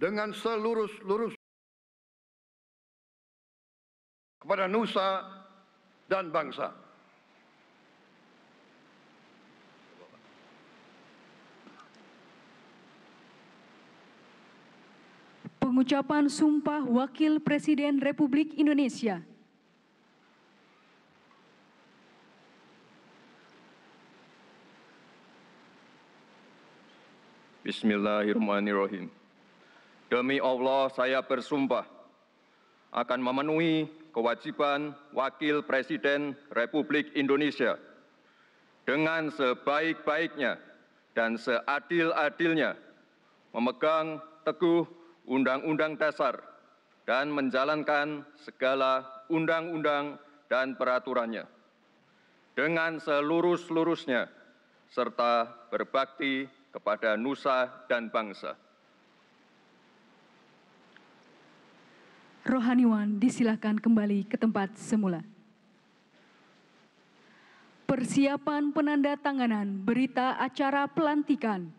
dengan selurus-lurus kepada nusa dan bangsa. Pengucapan Sumpah Wakil Presiden Republik Indonesia. Bismillahirrahmanirrahim. Demi Allah, saya bersumpah akan memenuhi kewajiban Wakil Presiden Republik Indonesia dengan sebaik-baiknya dan seadil-adilnya, memegang teguh Undang-Undang Dasar dan menjalankan segala undang-undang dan peraturannya dengan selurus-lurusnya, serta berbakti kepada nusa dan bangsa. Rohaniwan disilakan kembali ke tempat semula. Persiapan penandatanganan berita acara pelantikan.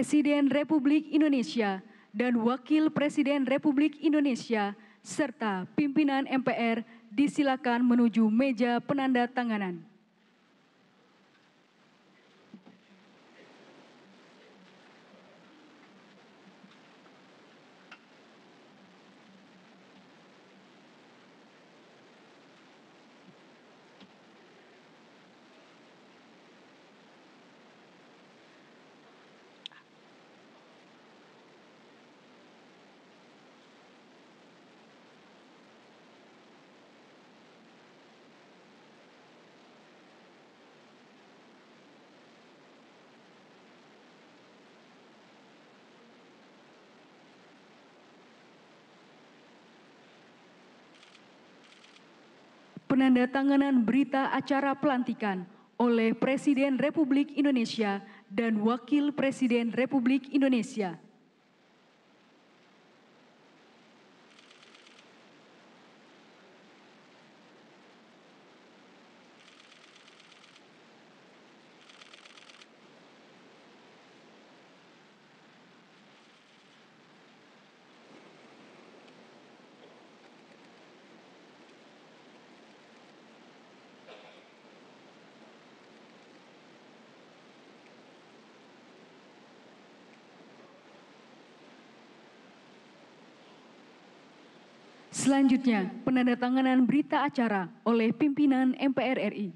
Presiden Republik Indonesia dan Wakil Presiden Republik Indonesia serta pimpinan MPR disilakan menuju meja penandatanganan. Penandatanganan berita acara pelantikan oleh Presiden Republik Indonesia dan Wakil Presiden Republik Indonesia. Selanjutnya, penandatanganan berita acara oleh pimpinan MPR RI.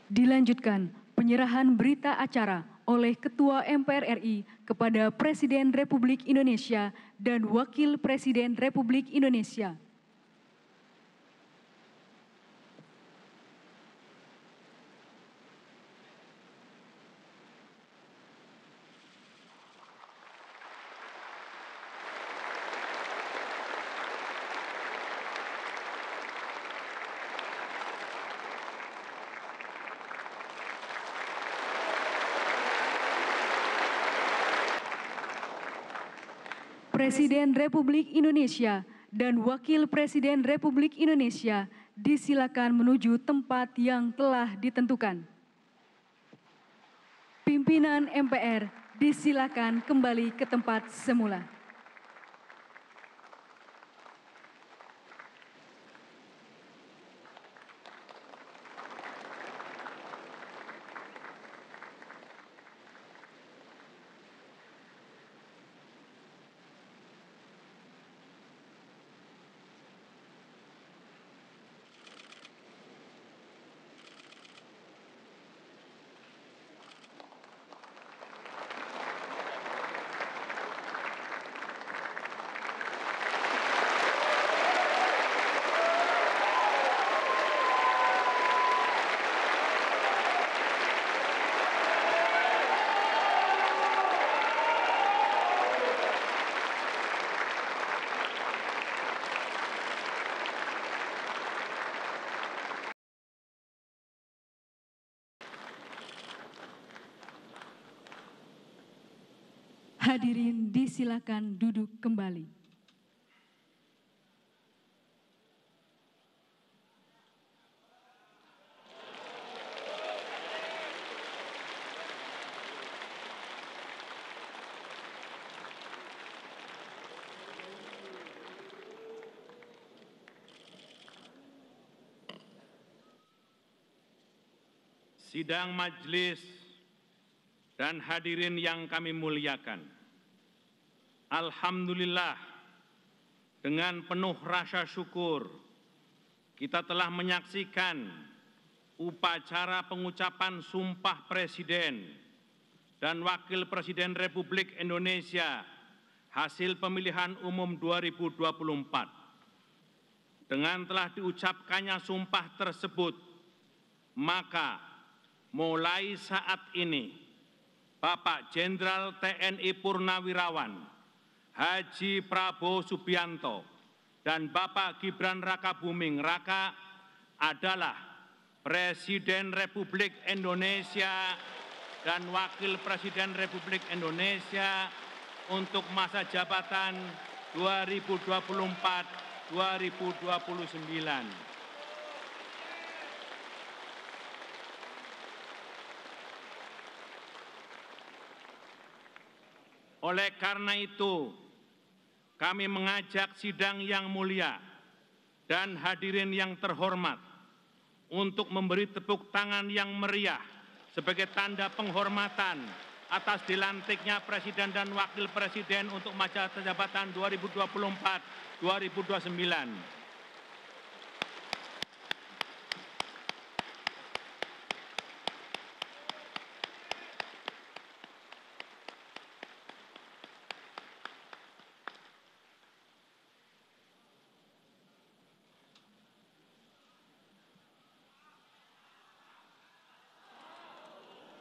Dilanjutkan penyerahan berita acara oleh Ketua MPR RI kepada Presiden Republik Indonesia dan Wakil Presiden Republik Indonesia. Presiden Republik Indonesia dan Wakil Presiden Republik Indonesia disilakan menuju tempat yang telah ditentukan. Pimpinan MPR disilakan kembali ke tempat semula. Hadirin disilakan duduk kembali. Sidang majelis dan hadirin yang kami muliakan. Alhamdulillah, dengan penuh rasa syukur, kita telah menyaksikan upacara pengucapan Sumpah Presiden dan Wakil Presiden Republik Indonesia hasil pemilihan umum 2024. Dengan telah diucapkannya sumpah tersebut, maka mulai saat ini Bapak Jenderal TNI Purnawirawan Haji Prabowo Subianto dan Bapak Gibran Rakabuming Raka adalah Presiden Republik Indonesia dan Wakil Presiden Republik Indonesia untuk masa jabatan 2024-2029. Oleh karena itu, kami mengajak sidang yang mulia dan hadirin yang terhormat untuk memberi tepuk tangan yang meriah sebagai tanda penghormatan atas dilantiknya Presiden dan Wakil Presiden untuk masa jabatan 2024-2029.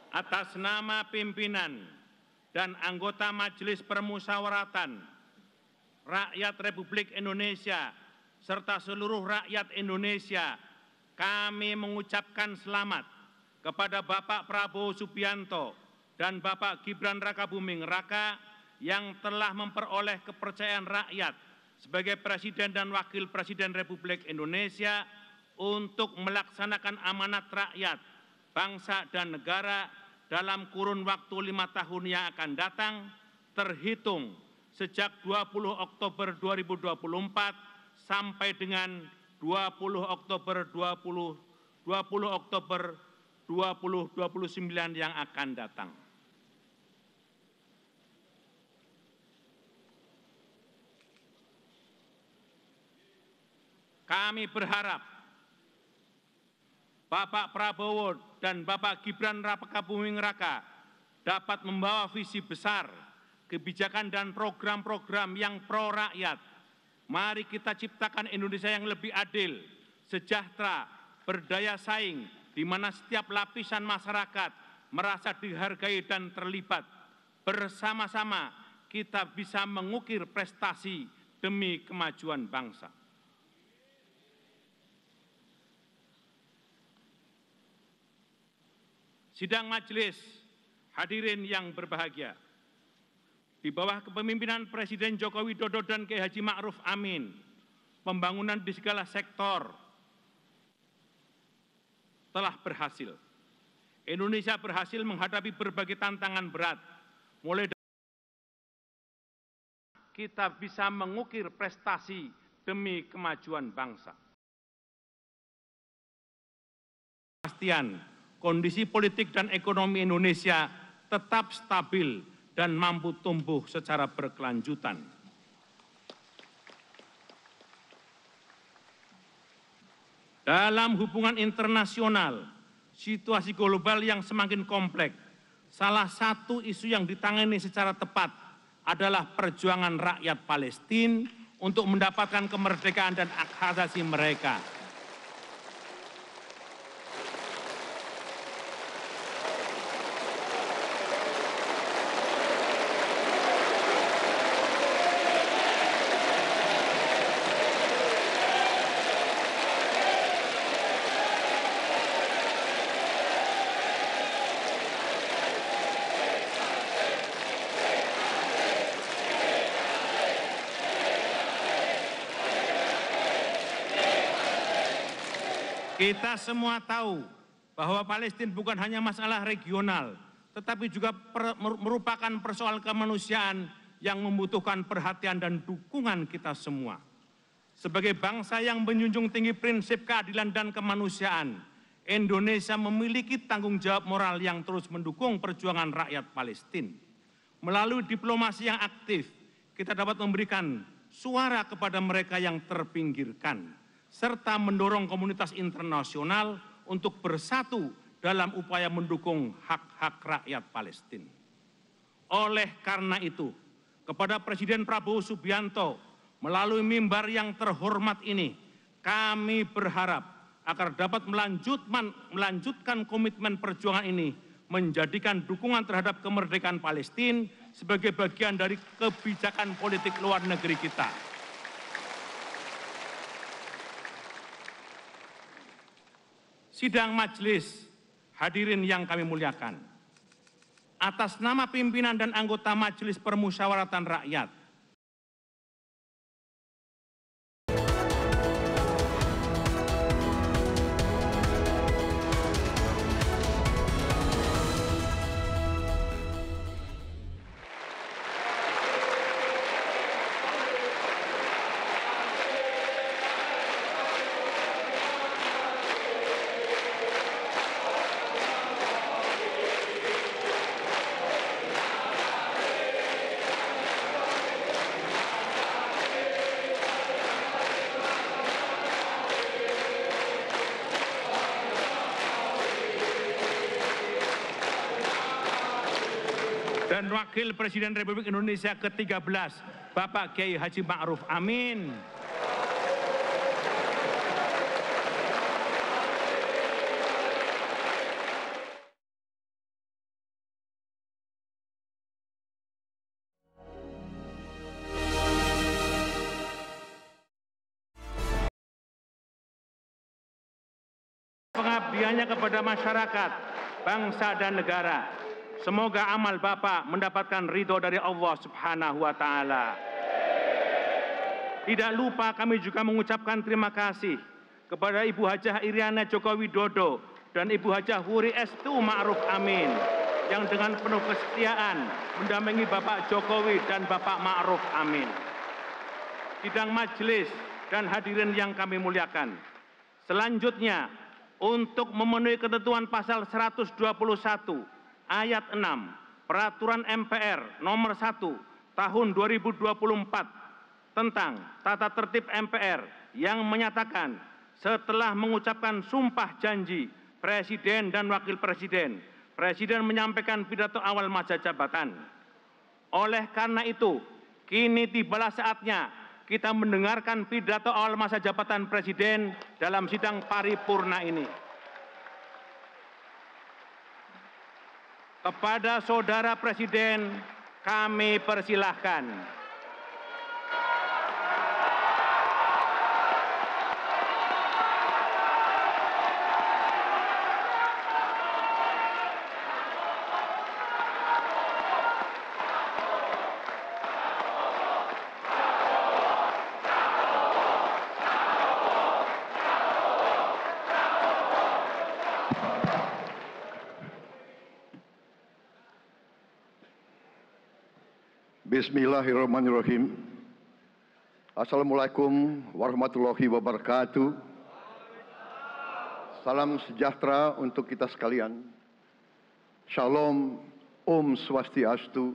Atas nama pimpinan dan anggota Majelis Permusyawaratan Rakyat Republik Indonesia serta seluruh rakyat Indonesia, kami mengucapkan selamat kepada Bapak Prabowo Subianto dan Bapak Gibran Rakabuming Raka yang telah memperoleh kepercayaan rakyat sebagai Presiden dan Wakil Presiden Republik Indonesia untuk melaksanakan amanat rakyat, bangsa dan negara dalam kurun waktu 5 tahun yang akan datang, terhitung sejak 20 Oktober 2024 sampai dengan 20 Oktober 2029 yang akan datang. Kami berharap Bapak Prabowo dan Bapak Gibran Rakabuming Raka dapat membawa visi besar, kebijakan dan program-program yang pro rakyat. Mari kita ciptakan Indonesia yang lebih adil, sejahtera, berdaya saing, di mana setiap lapisan masyarakat merasa dihargai dan terlibat. Bersama-sama kita bisa mengukir prestasi demi kemajuan bangsa. Sidang majelis, hadirin yang berbahagia. Di bawah kepemimpinan Presiden Joko Widodo dan Kiai Haji Ma'ruf Amin, pembangunan di segala sektor telah berhasil. Indonesia berhasil menghadapi berbagai tantangan berat, mulai dari kita bisa mengukir prestasi demi kemajuan bangsa. Pastian, kondisi politik dan ekonomi Indonesia tetap stabil dan mampu tumbuh secara berkelanjutan. Dalam hubungan internasional, situasi global yang semakin kompleks, salah satu isu yang ditangani secara tepat adalah perjuangan rakyat Palestina untuk mendapatkan kemerdekaan dan hak asasi mereka. Kita semua tahu bahwa Palestina bukan hanya masalah regional, tetapi juga merupakan persoalan kemanusiaan yang membutuhkan perhatian dan dukungan kita semua. Sebagai bangsa yang menjunjung tinggi prinsip keadilan dan kemanusiaan, Indonesia memiliki tanggung jawab moral yang terus mendukung perjuangan rakyat Palestina. Melalui diplomasi yang aktif, kita dapat memberikan suara kepada mereka yang terpinggirkan, serta mendorong komunitas internasional untuk bersatu dalam upaya mendukung hak-hak rakyat Palestina. Oleh karena itu, kepada Presiden Prabowo Subianto, melalui mimbar yang terhormat ini, kami berharap agar dapat melanjutkan komitmen perjuangan ini, menjadikan dukungan terhadap kemerdekaan Palestina sebagai bagian dari kebijakan politik luar negeri kita. Sidang majelis, hadirin yang kami muliakan. Atas nama pimpinan dan anggota Majelis Permusyawaratan Rakyat, dan Wakil Presiden Republik Indonesia ke-13, Bapak Kiai Haji Ma'ruf Amin. Pengabdiannya kepada masyarakat, bangsa dan negara. Semoga amal Bapak mendapatkan ridho dari Allah Subhanahu wa Ta'ala. Tidak lupa kami juga mengucapkan terima kasih kepada Ibu Hajah Iriana Joko Widodo dan Ibu Hajah Wuri Estu Ma'ruf Amin yang dengan penuh kesetiaan mendampingi Bapak Jokowi dan Bapak Ma'ruf Amin. Sidang majelis dan hadirin yang kami muliakan. Selanjutnya, untuk memenuhi ketentuan pasal 121 ayat 6 Peraturan MPR nomor 1 tahun 2024 tentang tata tertib MPR yang menyatakan setelah mengucapkan sumpah janji Presiden dan Wakil Presiden. Presiden menyampaikan pidato awal masa jabatan. Oleh karena itu, kini tibalah saatnya kita mendengarkan pidato awal masa jabatan Presiden dalam sidang paripurna ini. Kepada Saudara Presiden, kami persilahkan. Bismillahirrahmanirrahim. Assalamualaikum warahmatullahi wabarakatuh. Salam sejahtera untuk kita sekalian. Shalom, Om Swastiastu,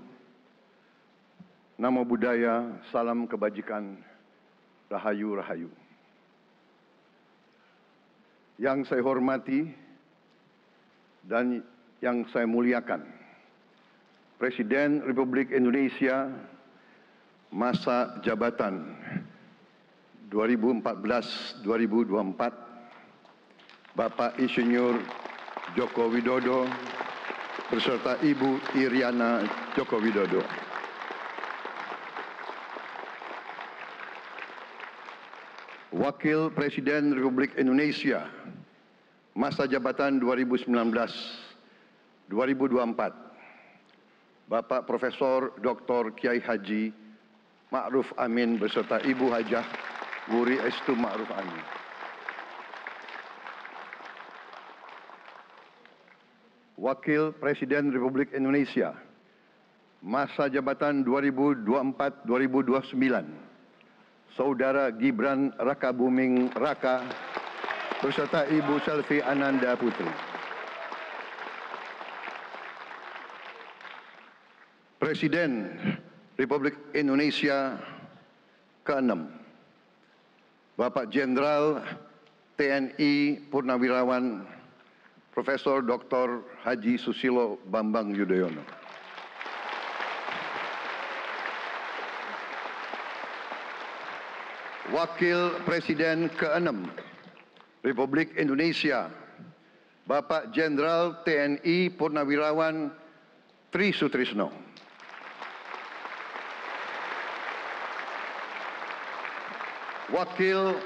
Namo Buddhaya, salam kebajikan, Rahayu Rahayu. Yang saya hormati dan yang saya muliakan, Presiden Republik Indonesia masa jabatan 2014-2024, Bapak Insinyur Joko Widodo beserta Ibu Iriana Joko Widodo. Wakil Presiden Republik Indonesia masa jabatan 2019-2024, Bapak Profesor Dr. Kiai Haji Ma'ruf Amin beserta Ibu Hajah Wuri Estu Ma'ruf Amin. Wakil Presiden Republik Indonesia masa jabatan 2024-2029, Saudara Gibran Rakabuming Raka beserta Ibu Selvi Ananda Putri. Presiden Republik Indonesia ke-6, Bapak Jenderal TNI Purnawirawan Profesor Dr. Haji Susilo Bambang Yudhoyono. Wakil Presiden ke-6 Republik Indonesia, Bapak Jenderal TNI Purnawirawan Tri Sutrisno. Wakil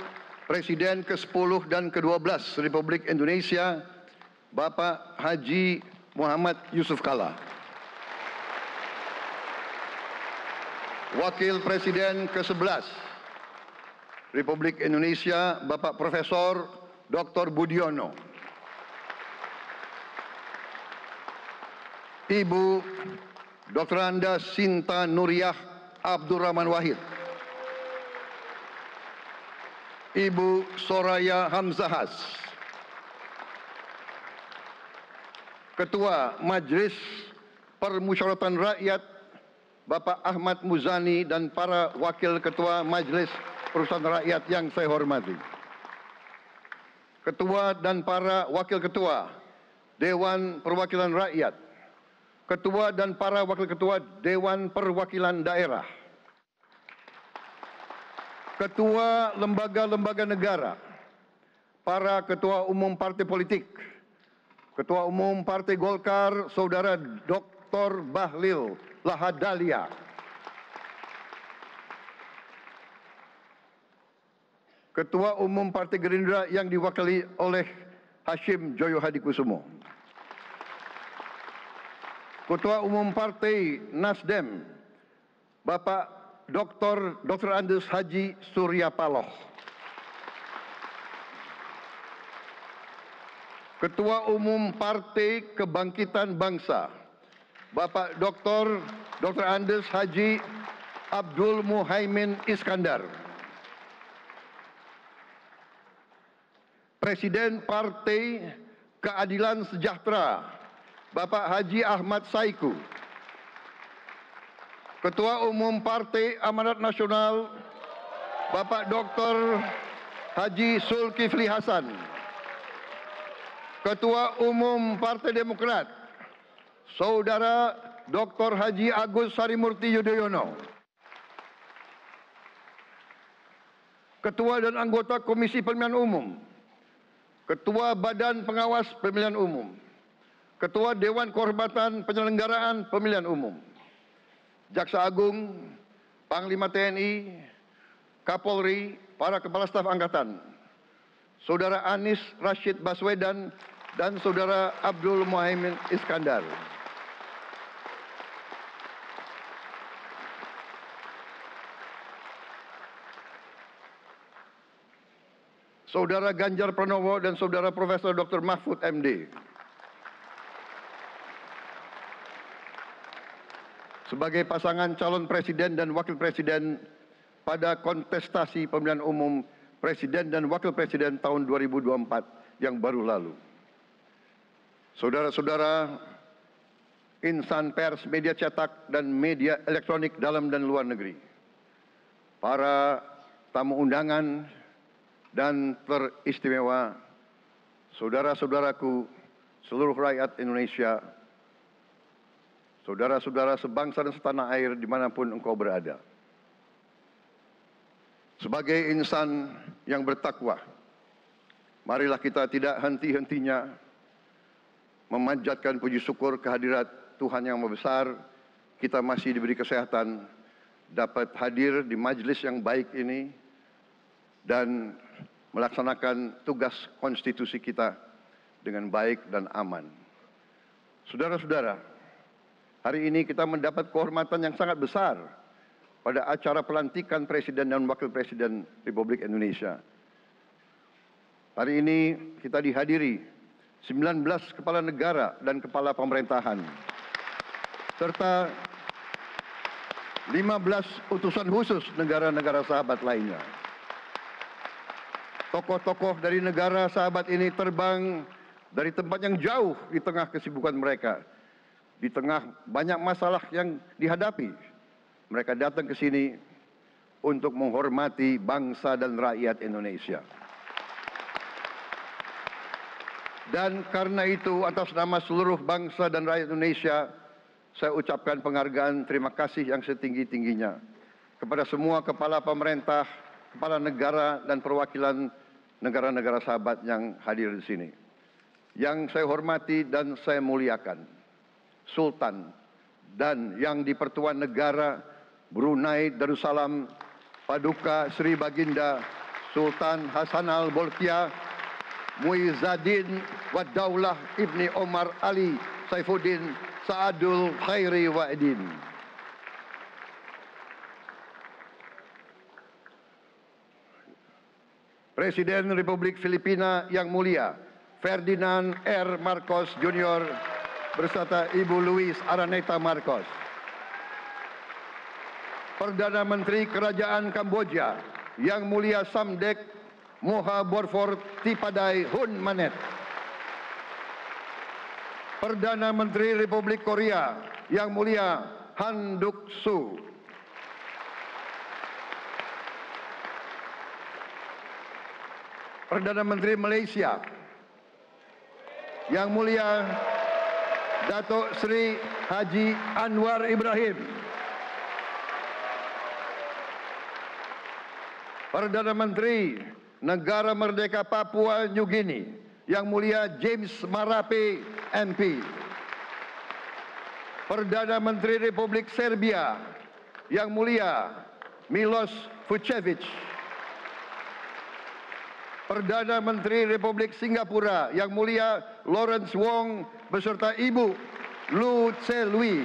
Presiden ke-10 dan ke-12 Republik Indonesia, Bapak Haji Muhammad Yusuf Kalla. Wakil Presiden ke-11 Republik Indonesia, Bapak Profesor Dr. Budiono. Ibu Dr. Anda Sinta Nuriyah Abdurrahman Wahid. Ibu Soraya Hamzahas. Ketua Majelis Permusyawaratan Rakyat Bapak Ahmad Muzani dan para Wakil Ketua Majelis Permusyawaratan Rakyat yang saya hormati. Ketua dan para Wakil Ketua Dewan Perwakilan Rakyat, Ketua dan para Wakil Ketua Dewan Perwakilan Daerah, Ketua lembaga-lembaga negara, para Ketua Umum Partai Politik, Ketua Umum Partai Golkar, Saudara Dr. Bahlil Lahadalia, Ketua Umum Partai Gerindra yang diwakili oleh Hashim Joyo Hadikusumo, Ketua Umum Partai Nasdem, Bapak Dr. Andes Haji Surya Paloh, Ketua Umum Partai Kebangkitan Bangsa, Bapak Dr. Andes Haji Abdul Muhaimin Iskandar, Presiden Partai Keadilan Sejahtera, Bapak Haji Ahmad Saiku, Ketua Umum Partai Amanat Nasional, Bapak Dr. Haji Zulkifli Hasan, Ketua Umum Partai Demokrat, Saudara Dr. Haji Agus Harimurti Yudhoyono. Ketua dan anggota Komisi Pemilihan Umum, Ketua Badan Pengawas Pemilihan Umum, Ketua Dewan Kehormatan Penyelenggaraan Pemilihan Umum, Jaksa Agung, Panglima TNI, Kapolri, para Kepala Staf Angkatan, Saudara Anies Rashid Baswedan, dan Saudara Abdul Muhaimin Iskandar. Saudara Ganjar Pranowo dan Saudara Profesor Dr. Mahfud MD. Sebagai pasangan calon presiden dan wakil presiden pada kontestasi pemilihan umum presiden dan wakil presiden tahun 2024 yang baru lalu. Saudara-saudara insan pers, media cetak, dan media elektronik dalam dan luar negeri. Para tamu undangan dan teristimewa, saudara-saudaraku, seluruh rakyat Indonesia, saudara-saudara sebangsa dan setanah air dimanapun engkau berada. Sebagai insan yang bertakwa, marilah kita tidak henti-hentinya memanjatkan puji syukur kehadirat Tuhan yang Maha Besar. Kita masih diberi kesehatan, dapat hadir di majelis yang baik ini, dan melaksanakan tugas konstitusi kita dengan baik dan aman. Saudara-saudara, hari ini kita mendapat kehormatan yang sangat besar pada acara pelantikan Presiden dan Wakil Presiden Republik Indonesia. Hari ini kita dihadiri 19 kepala negara dan kepala pemerintahan, serta 15 utusan khusus negara-negara sahabat lainnya. Tokoh-tokoh dari negara sahabat ini terbang dari tempat yang jauh di tengah kesibukan mereka. Di tengah banyak masalah yang dihadapi, mereka datang ke sini untuk menghormati bangsa dan rakyat Indonesia. Dan karena itu, atas nama seluruh bangsa dan rakyat Indonesia, saya ucapkan penghargaan terima kasih yang setinggi-tingginya kepada semua kepala pemerintah, kepala negara, dan perwakilan negara-negara sahabat yang hadir di sini. Yang saya hormati dan saya muliakan, Sultan dan yang di Pertuan Negara Brunei Darussalam Paduka Sri Baginda Sultan Hassanal Bolkiah Muizzaddin Waddaulah Ibni Omar Ali Saifuddin Saadul Khairi Wa'idin. Presiden Republik Filipina yang mulia Ferdinand R. Marcos Jr. beserta Ibu Luis Araneta Marcos. Perdana Menteri Kerajaan Kamboja yang mulia Samdech Moha Borfor Tipadai Hun Manet. Perdana Menteri Republik Korea yang mulia Han Duck-soo. Perdana Menteri Malaysia yang mulia Datuk Seri Haji Anwar Ibrahim. Perdana Menteri Negara Merdeka Papua New Guinea yang mulia James Marape MP. Perdana Menteri Republik Serbia yang mulia Milos Vucevic. Perdana Menteri Republik Singapura yang mulia Lawrence Wong beserta Ibu Lu Tse Lui.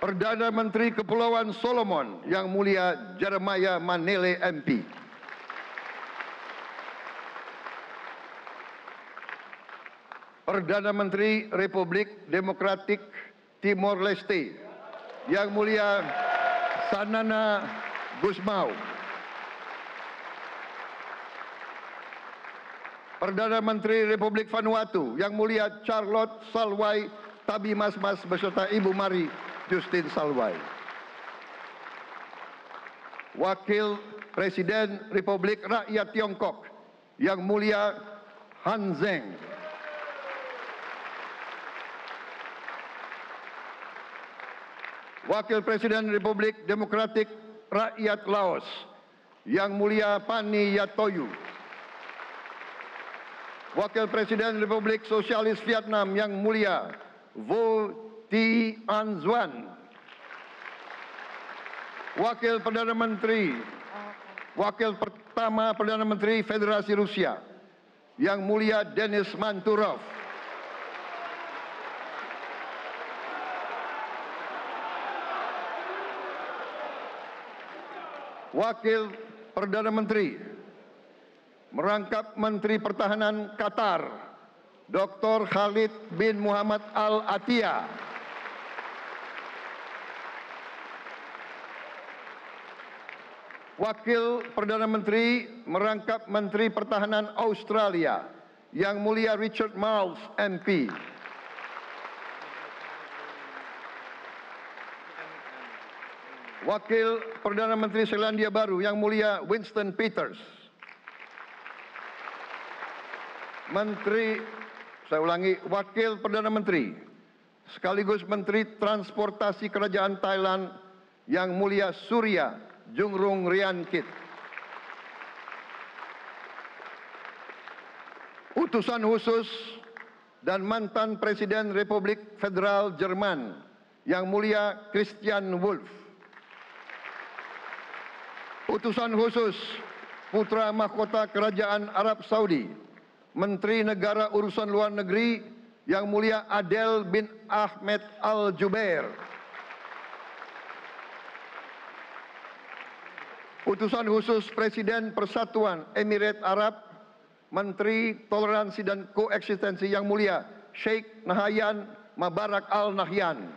Perdana Menteri Kepulauan Solomon yang mulia Jeremiah Manele MP. Perdana Menteri Republik Demokratik Timor Leste yang mulia Sanana Gusmao. Perdana Menteri Republik Vanuatu yang mulia Charlotte Salwai Tabimasmas beserta Ibu Mari Justin Salwai. Wakil Presiden Republik Rakyat Tiongkok Yang Mulia Han Zheng, Wakil Presiden Republik Demokratik Rakyat Laos, Yang Mulia Pani Yatoyu, Wakil Presiden Republik Sosialis Vietnam, Yang Mulia Vo Thi An, Wakil Pertama Perdana Menteri Federasi Rusia, Yang Mulia Denis Manturov, Wakil Perdana Menteri merangkap Menteri Pertahanan Qatar, Dr. Khalid bin Muhammad Al Attiyah, Wakil Perdana Menteri merangkap Menteri Pertahanan Australia, Yang Mulia Richard Marles, MP, Wakil Perdana Menteri Selandia Baru, Yang Mulia Winston Peters, Wakil Perdana Menteri sekaligus Menteri Transportasi Kerajaan Thailand, Yang Mulia Surya Jungrung Riankit, Utusan khusus dan mantan Presiden Republik Federal Jerman, Yang Mulia Christian Wulff, Utusan khusus Putra Mahkota Kerajaan Arab Saudi, Menteri Negara Urusan Luar Negeri, Yang Mulia Adel bin Ahmed Al Jubair, Utusan khusus Presiden Persatuan Emirat Arab, Menteri Toleransi dan Koeksistensi, Yang Mulia Sheikh Nahyan Mubarak Al Nahyan,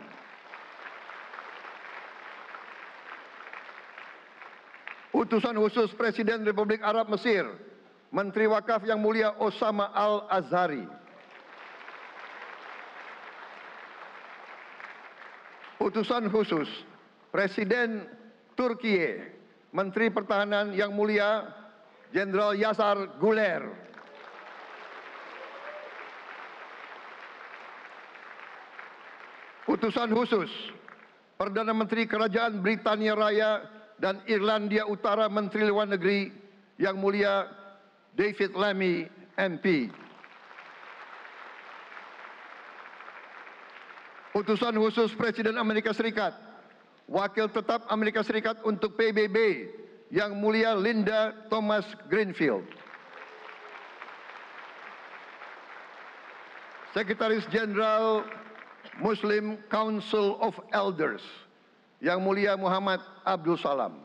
Utusan khusus Presiden Republik Arab Mesir, Menteri Wakaf, Yang Mulia Osama Al Azhari, Utusan khusus Presiden Turkiye, Menteri Pertahanan, Yang Mulia Jenderal Yasar Guler, Utusan khusus Perdana Menteri Kerajaan Britania Raya dan Irlandia Utara, Menteri Luar Negeri, Yang Mulia David Lammy, MP, Utusan khusus Presiden Amerika Serikat, Wakil Tetap Amerika Serikat untuk PBB, Yang Mulia Linda Thomas Greenfield, Sekretaris Jenderal Muslim Council of Elders, Yang Mulia Muhammad Abdul Salam,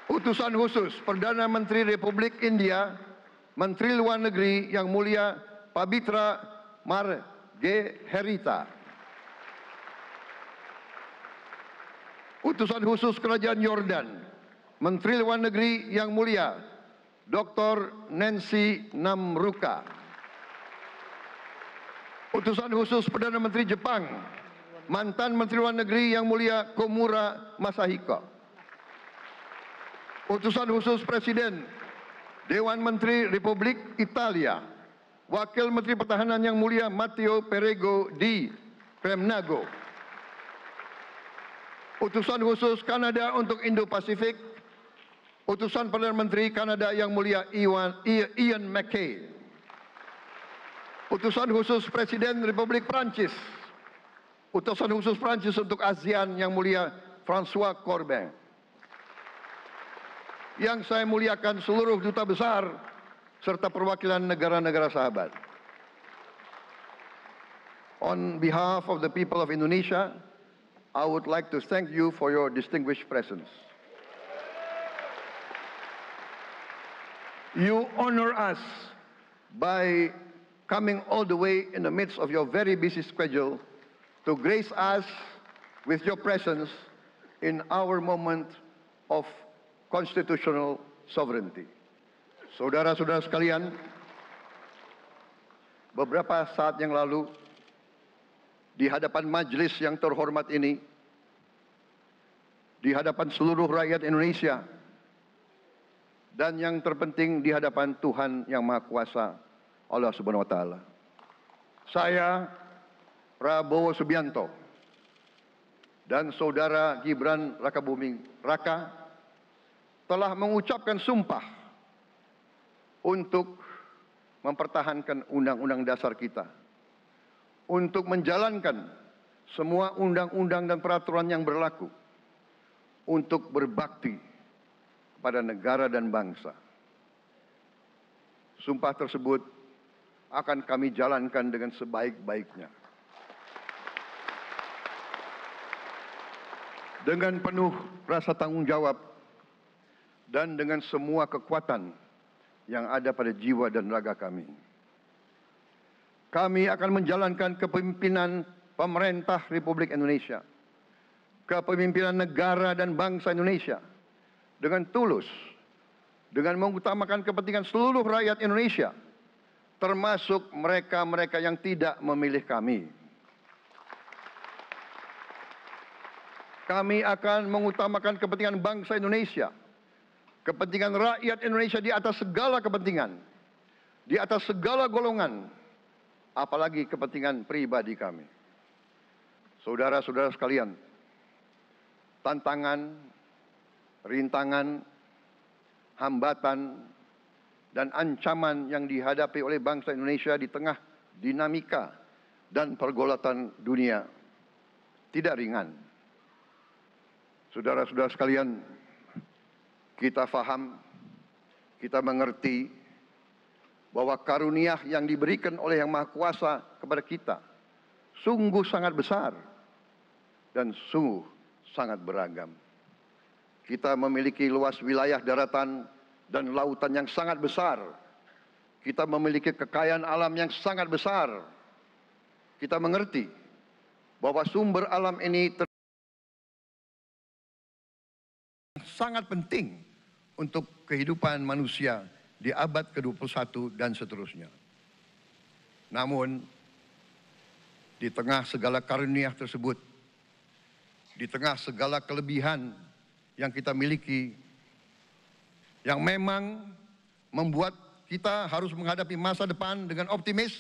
Utusan khusus Perdana Menteri Republik India, Menteri Luar Negeri, Yang Mulia Pabitra Margherita, Utusan khusus Kerajaan Yordan, Menteri Luar Negeri, Yang Mulia Dr. Nancy Namruka, Utusan khusus Perdana Menteri Jepang, mantan Menteri Luar Negeri, Yang Mulia Komura Masahiko, Utusan khusus Presiden Dewan Menteri Republik Italia, Wakil Menteri Pertahanan, Yang Mulia Matteo Perego di Kremnago, Utusan khusus Kanada untuk Indo-Pasifik, Utusan Perdana Menteri Kanada, Yang Mulia Ian MacKay, Utusan khusus Presiden Republik Prancis, Utusan khusus Prancis untuk ASEAN, Yang Mulia François Corbin. Yang saya muliakan seluruh duta besar serta perwakilan negara-negara sahabat. On behalf of the people of Indonesia, I would like to thank you for your distinguished presence. You honor us by coming all the way in the midst of your very busy schedule to grace us with your presence in our moment of constitutional sovereignty. Saudara-saudara sekalian, beberapa saat yang lalu di hadapan majelis yang terhormat ini, di hadapan seluruh rakyat Indonesia, dan yang terpenting di hadapan Tuhan Yang Maha Kuasa, Allah Subhanahu wa taala. Saya Prabowo Subianto dan Saudara Gibran Rakabuming Raka telah mengucapkan sumpah untuk mempertahankan Undang-Undang Dasar kita, untuk menjalankan semua undang-undang dan peraturan yang berlaku, untuk berbakti kepada negara dan bangsa. Sumpah tersebut akan kami jalankan dengan sebaik-baiknya. Dengan penuh rasa tanggung jawab dan dengan semua kekuatan yang ada pada jiwa dan raga kami. Kami akan menjalankan kepemimpinan pemerintah Republik Indonesia, kepemimpinan negara dan bangsa Indonesia dengan tulus, dengan mengutamakan kepentingan seluruh rakyat Indonesia, termasuk mereka-mereka yang tidak memilih kami. Kami akan mengutamakan kepentingan bangsa Indonesia, kepentingan rakyat Indonesia di atas segala kepentingan, di atas segala golongan, apalagi kepentingan pribadi kami. Saudara-saudara sekalian, tantangan, rintangan, hambatan, dan ancaman yang dihadapi oleh bangsa Indonesia di tengah dinamika dan pergolatan dunia tidak ringan. Saudara-saudara sekalian, kita faham, kita mengerti bahwa karunia yang diberikan oleh Yang Maha Kuasa kepada kita sungguh sangat besar dan sungguh sangat beragam. Kita memiliki luas wilayah daratan dan lautan yang sangat besar. Kita memiliki kekayaan alam yang sangat besar. Kita mengerti bahwa sumber alam ini sangat penting untuk kehidupan manusia di abad ke-21 dan seterusnya. Namun, di tengah segala karunia tersebut, di tengah segala kelebihan yang kita miliki, yang memang membuat kita harus menghadapi masa depan dengan optimis,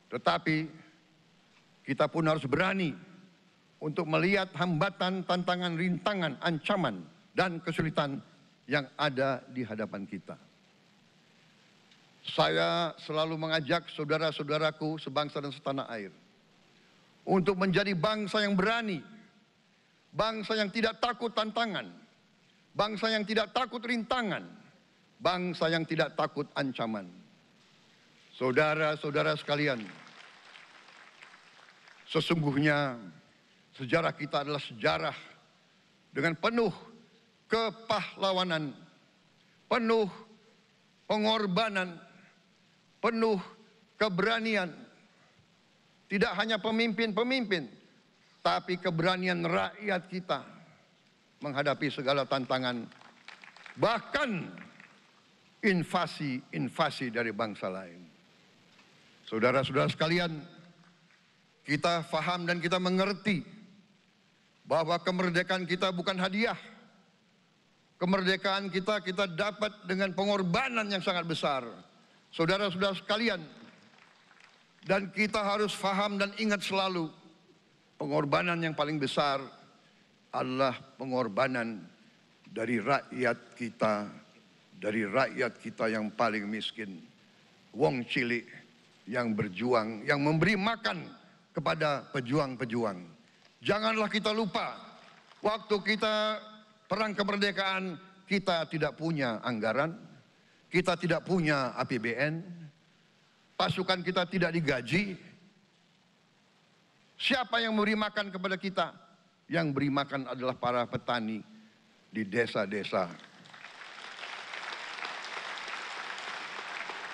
tetapi kita pun harus berani untuk melihat hambatan, tantangan, rintangan, ancaman, dan kesulitan yang ada di hadapan kita. Saya selalu mengajak saudara-saudaraku sebangsa dan setanah air untuk menjadi bangsa yang berani, bangsa yang tidak takut tantangan, bangsa yang tidak takut rintangan, bangsa yang tidak takut ancaman. Saudara-saudara sekalian, sesungguhnya sejarah kita adalah sejarah dengan penuh kepahlawanan, penuh pengorbanan, penuh keberanian. Tidak hanya pemimpin-pemimpin, tapi keberanian rakyat kita menghadapi segala tantangan, bahkan invasi-invasi dari bangsa lain. Saudara-saudara sekalian, kita faham dan kita mengerti bahwa kemerdekaan kita bukan hadiah. Kemerdekaan kita dapat dengan pengorbanan yang sangat besar. Saudara-saudara sekalian, dan kita harus faham dan ingat selalu, pengorbanan yang paling besar adalah pengorbanan dari rakyat kita yang paling miskin. Wong cilik yang berjuang, yang memberi makan kepada pejuang-pejuang. Janganlah kita lupa, waktu kita perang kemerdekaan, kita tidak punya anggaran, kita tidak punya APBN, pasukan kita tidak digaji. Siapa yang memberi makan kepada kita? Yang beri makan adalah para petani di desa-desa.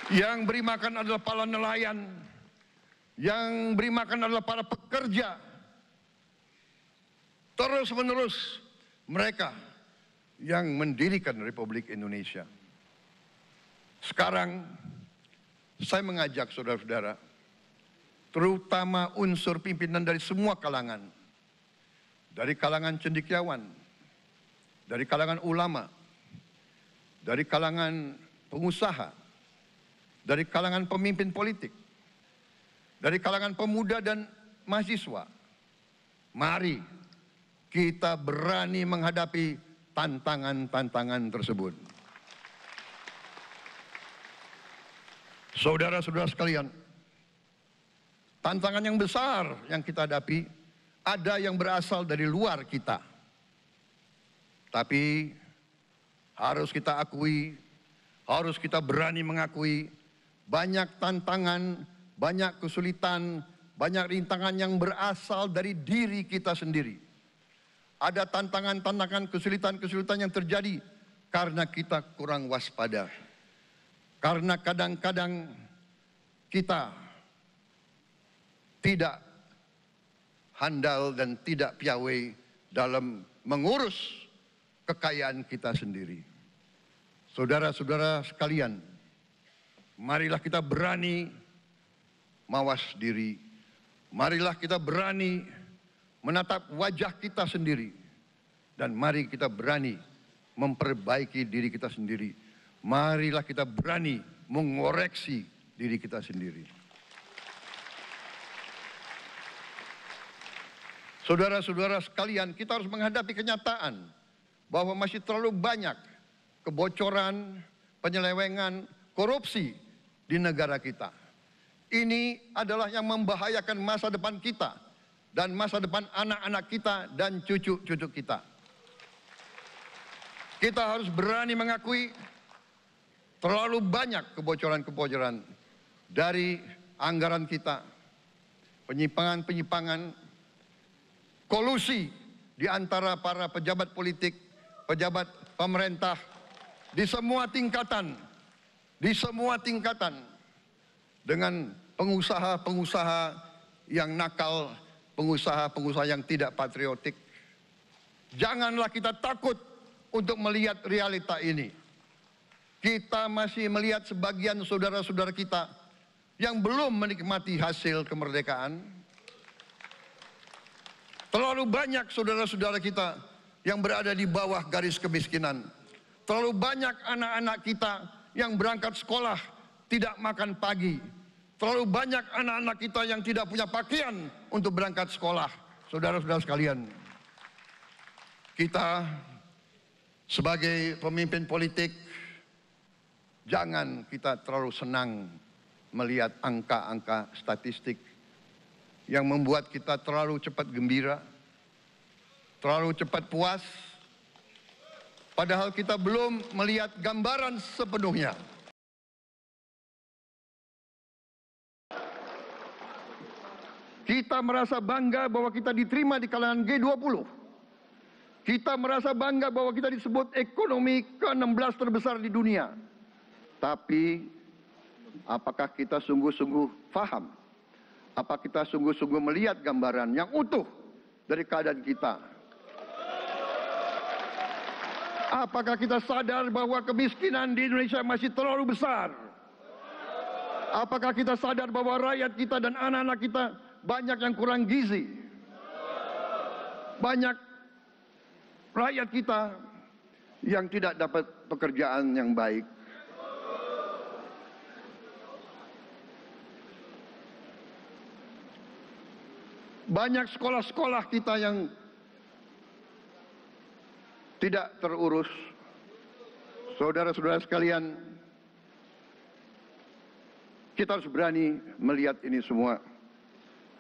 Yang beri makan adalah para nelayan. Yang beri makan adalah para pekerja. Terus-menerus mereka yang mendirikan Republik Indonesia. Sekarang saya mengajak saudara-saudara, terutama unsur pimpinan dari semua kalangan, dari kalangan cendekiawan, dari kalangan ulama, dari kalangan pengusaha, dari kalangan pemimpin politik, dari kalangan pemuda dan mahasiswa. Mari kita berani menghadapi tantangan-tantangan tersebut. Saudara-saudara sekalian, tantangan yang besar yang kita hadapi ada yang berasal dari luar kita. Tapi harus kita akui, harus kita berani mengakui banyak tantangan, banyak kesulitan, banyak rintangan yang berasal dari diri kita sendiri. Ada tantangan-tantangan, kesulitan-kesulitan yang terjadi karena kita kurang waspada. Karena kadang-kadang kita tidak handal dan tidak piawai dalam mengurus kekayaan kita sendiri. Saudara-saudara sekalian, marilah kita berani mawas diri. Marilah kita berani menatap wajah kita sendiri. Dan mari kita berani memperbaiki diri kita sendiri. Marilah kita berani mengoreksi diri kita sendiri. Saudara-saudara sekalian, kita harus menghadapi kenyataan bahwa masih terlalu banyak kebocoran, penyelewengan, korupsi di negara kita. Ini adalah yang membahayakan masa depan kita dan masa depan anak-anak kita dan cucu-cucu kita. Kita harus berani mengakui terlalu banyak kebocoran-kebocoran dari anggaran kita, penyimpangan-penyimpangan, kolusi di antara para pejabat politik, pejabat pemerintah, di semua tingkatan, dengan pengusaha-pengusaha yang nakal, pengusaha-pengusaha yang tidak patriotik. Janganlah kita takut untuk melihat realita ini. Kita masih melihat sebagian saudara-saudara kita yang belum menikmati hasil kemerdekaan. Terlalu banyak saudara-saudara kita yang berada di bawah garis kemiskinan. Terlalu banyak anak-anak kita yang berangkat sekolah tidak makan pagi. Terlalu banyak anak-anak kita yang tidak punya pakaian untuk berangkat sekolah. Saudara-saudara sekalian, kita sebagai pemimpin politik, jangan kita terlalu senang melihat angka-angka statistik yang membuat kita terlalu cepat gembira, terlalu cepat puas, padahal kita belum melihat gambaran sepenuhnya. Kita merasa bangga bahwa kita diterima di kalangan G20. Kita merasa bangga bahwa kita disebut ekonomi ke-16 terbesar di dunia. Tapi apakah kita sungguh-sungguh faham? Apa kita sungguh-sungguh melihat gambaran yang utuh dari keadaan kita? Apakah kita sadar bahwa kemiskinan di Indonesia masih terlalu besar? Apakah kita sadar bahwa rakyat kita dan anak-anak kita banyak yang kurang gizi? Banyak rakyat kita yang tidak dapat pekerjaan yang baik. Banyak sekolah-sekolah kita yang tidak terurus. Saudara-saudara sekalian, kita harus berani melihat ini semua.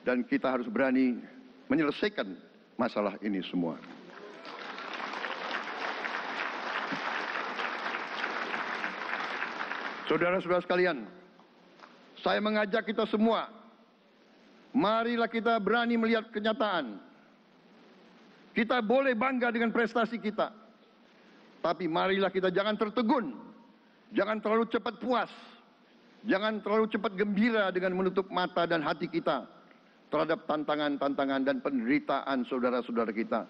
Dan kita harus berani menyelesaikan masalah ini semua. Saudara-saudara sekalian, saya mengajak kita semua, marilah kita berani melihat kenyataan. Kita boleh bangga dengan prestasi kita. Tapi marilah kita jangan tertegun. Jangan terlalu cepat puas. Jangan terlalu cepat gembira dengan menutup mata dan hati kita terhadap tantangan-tantangan dan penderitaan saudara-saudara kita.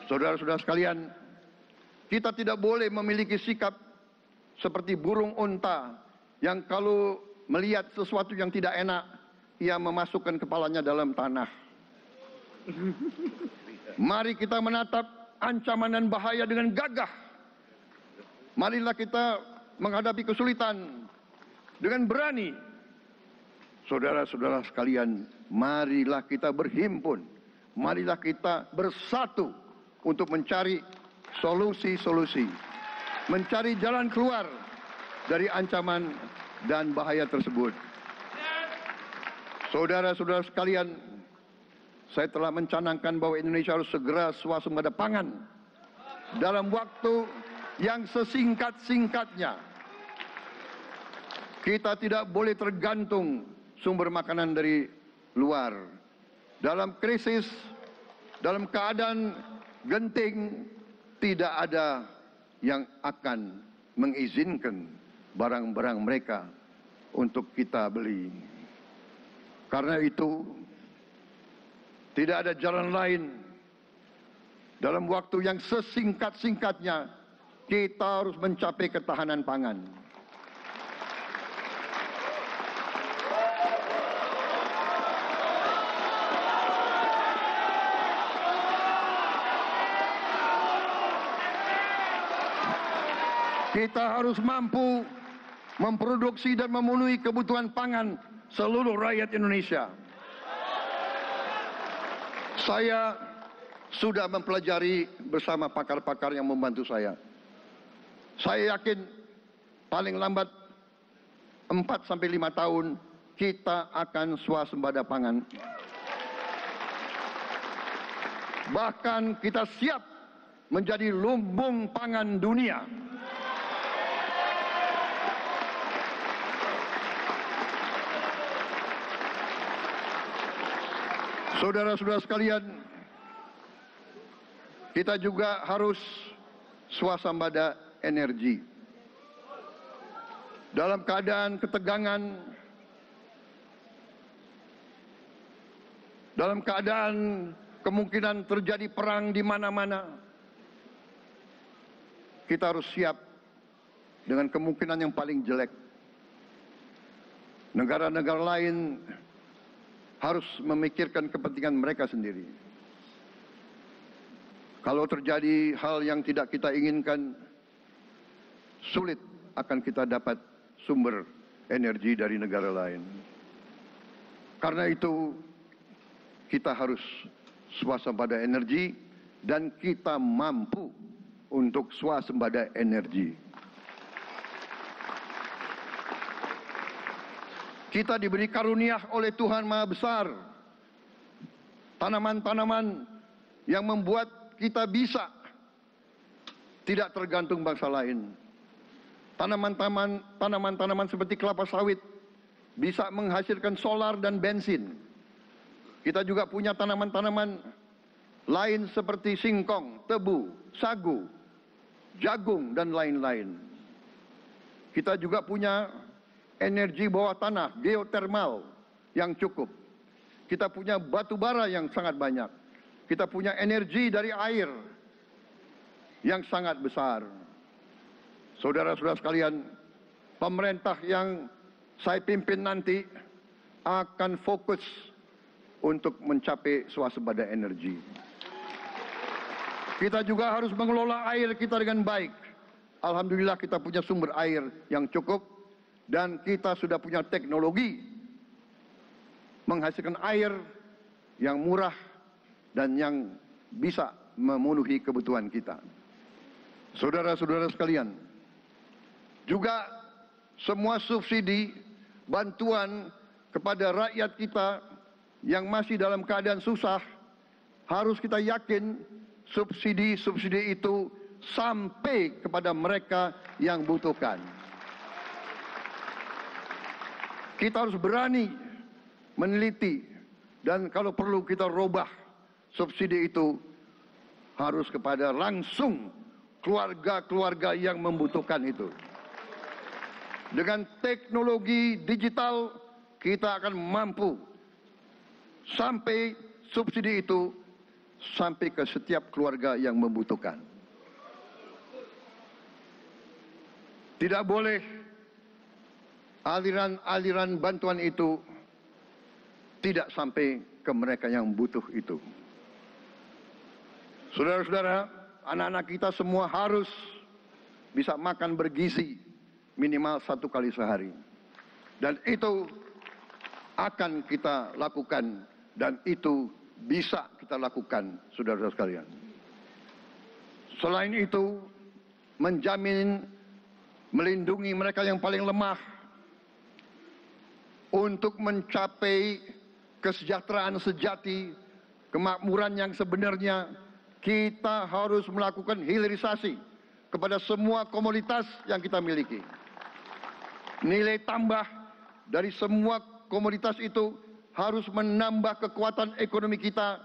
Saudara-saudara sekalian, kita tidak boleh memiliki sikap seperti burung unta yang kalau melihat sesuatu yang tidak enak, ia memasukkan kepalanya dalam tanah. Mari kita menatap ancaman dan bahaya dengan gagah. Marilah kita menghadapi kesulitan dengan berani. Saudara-saudara sekalian, marilah kita berhimpun. Marilah kita bersatu untuk mencari solusi-solusi. Mencari jalan keluar dari ancaman dan bahaya tersebut. Saudara-saudara sekalian, saya telah mencanangkan bahwa Indonesia harus segera swasembada pangan dalam waktu yang sesingkat-singkatnya. Kita tidak boleh tergantung sumber makanan dari luar. Dalam krisis, dalam keadaan genting, tidak ada yang akan mengizinkan barang-barang mereka untuk kita beli. Karena itu, tidak ada jalan lain. Dalam waktu yang sesingkat-singkatnya, kita harus mencapai ketahanan pangan. Kita harus mampu memproduksi dan memenuhi kebutuhan pangan seluruh rakyat Indonesia. Saya sudah mempelajari bersama pakar-pakar yang membantu saya. Saya yakin paling lambat 4-5 tahun kita akan swasembada pangan. Bahkan kita siap menjadi lumbung pangan dunia. Saudara-saudara sekalian, kita juga harus swasembada energi. Dalam keadaan ketegangan, dalam keadaan kemungkinan terjadi perang di mana-mana, kita harus siap dengan kemungkinan yang paling jelek. Negara-negara lain harus memikirkan kepentingan mereka sendiri. Kalau terjadi hal yang tidak kita inginkan, sulit akan kita dapat sumber energi dari negara lain. Karena itu, kita harus swasembada energi dan kita mampu untuk swasembada energi. Kita diberi karunia oleh Tuhan Maha Besar tanaman-tanaman yang membuat kita bisa tidak tergantung bangsa lain. Tanaman-tanaman seperti kelapa sawit bisa menghasilkan solar dan bensin. Kita juga punya tanaman-tanaman lain seperti singkong, tebu, sagu, jagung, dan lain-lain. Kita juga punya energi bawah tanah, geotermal yang cukup. Kita punya batu bara yang sangat banyak. Kita punya energi dari air yang sangat besar. Saudara-saudara sekalian, pemerintah yang saya pimpin nanti akan fokus untuk mencapai swasembada energi. Kita juga harus mengelola air kita dengan baik. Alhamdulillah kita punya sumber air yang cukup dan kita sudah punya teknologi menghasilkan air yang murah dan yang bisa memenuhi kebutuhan kita. Saudara-saudara sekalian, juga semua subsidi, bantuan kepada rakyat kita yang masih dalam keadaan susah, harus kita yakin subsidi-subsidi itu sampai kepada mereka yang butuhkan. Kita harus berani meneliti dan kalau perlu kita robah subsidi itu harus kepada langsung keluarga-keluarga yang membutuhkan itu. Dengan teknologi digital kita akan mampu sampai subsidi itu sampai ke setiap keluarga yang membutuhkan. Tidak boleh aliran-aliran bantuan itu tidak sampai ke mereka yang butuh itu. Saudara-saudara, anak-anak kita semua harus bisa makan bergizi minimal 1 kali sehari. Dan itu akan kita lakukan dan itu bisa kita lakukan, saudara-saudara sekalian. Selain itu, menjamin melindungi mereka yang paling lemah untuk mencapai kesejahteraan sejati, kemakmuran yang sebenarnya, kita harus melakukan hilirisasi kepada semua komoditas yang kita miliki. Nilai tambah dari semua komoditas itu harus menambah kekuatan ekonomi kita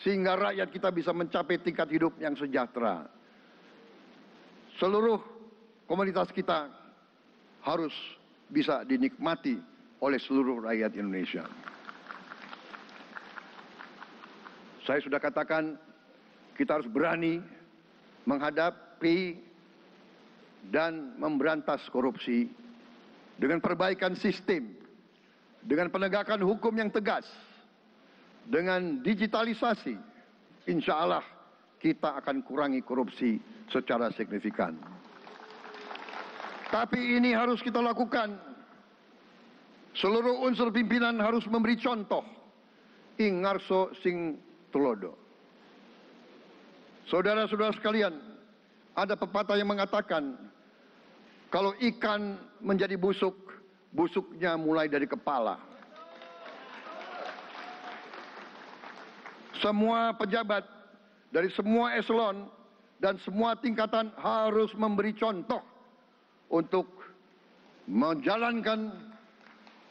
sehingga rakyat kita bisa mencapai tingkat hidup yang sejahtera. Seluruh komoditas kita harus bisa dinikmati oleh seluruh rakyat Indonesia. Saya sudah katakan, kita harus berani menghadapi dan memberantas korupsi dengan perbaikan sistem, dengan penegakan hukum yang tegas, dengan digitalisasi. Insya Allah kita akan kurangi korupsi secara signifikan. Tapi ini harus kita lakukan. Seluruh unsur pimpinan harus memberi contoh. Ingarso sing tulodo. Saudara-saudara sekalian, ada pepatah yang mengatakan, kalau ikan menjadi busuk, busuknya mulai dari kepala. Semua pejabat dari semua eselon dan semua tingkatan harus memberi contoh untuk menjalankan